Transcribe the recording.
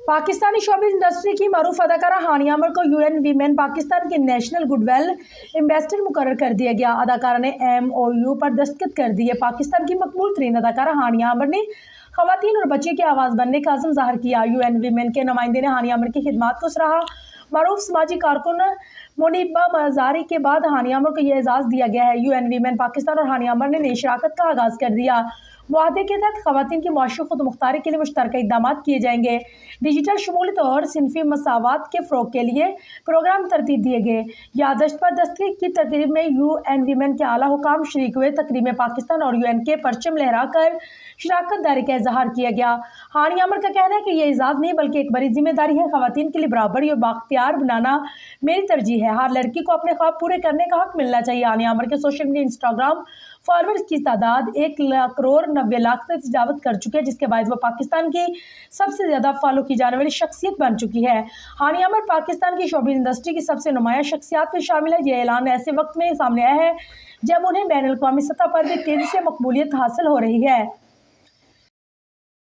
Pakistani showbiz industry की मरूफ अदाकारा हानिया आमिर को यूएन वीमेन पाकिस्तान के नेशनल गुडविल एम्बेसडर मुकर्रर कर दिया गया। अदाकारा ने MOU पर दस्तखत कर दिए। पाकिस्तान की मकबूल तरीन अदाकारा हानिया आमिर ने खवातीन और बच्चे की आवाज़ बनने का अज़्म ज़ाहिर किया। यूएन वीमेन के नुमाइंदे ने हानिया आमिर की खिदमात को सराहा। मरूफ समाजी कारकुन मुनीबा मज़ारी के बाद हानिया आमिर को यह एजाज़ दिया गया है। यूएन वीमेन पाकिस्तान और हानिया आमिर ने नई शराकत का आगाज़ कर दिया। मुआहदे के तहत खवातीन की मुआशी खुद मुख्तारी के लिए मुश्तरका इक़दाम किए जाएंगे। डिजिटल शमूलियत और सिनफी मसावात के फ़रोग़ के लिए प्रोग्राम तरतीब दिए गए। याददाश्त पर दस्तखत की तकरीब में यूएन वीमेन के आला हुकाम शरीक हुए। तकरीब में पाकिस्तान और यूएन के परचम लहरा कर शराकत दारी का इजहार किया गया। हानिया आमिर का कहना है कि यह एजाज़ नहीं बल्कि एक बड़ी जिम्मेदारी है। खवातीन के लिए बराबरी और बाख्तियार बनाना मेरी तरजीह है। हर लड़की को अपने ख्वाब पूरे करने का हक मिलना चाहिए। हानिया आमिर के सोशल मीडिया इंस्टाग्राम फॉलोअर्स की तादाद 1,90,00,000 से तजावत कर चुकी है, जिसके बाद वो पाकिस्तान की सबसे ज़्यादा फॉलो की जाने वाली शख्सियत बन चुकी है। हानिया आमिर पाकिस्तान की शोबिज़ इंडस्ट्री की सबसे नुमाया शख्सियात में शामिल है। यह ऐलान ऐसे वक्त में सामने आया है जब उन्हें बैनुल अक़वामी सतह पर भी तेज़ी से मकबूलियत हासिल हो रही है।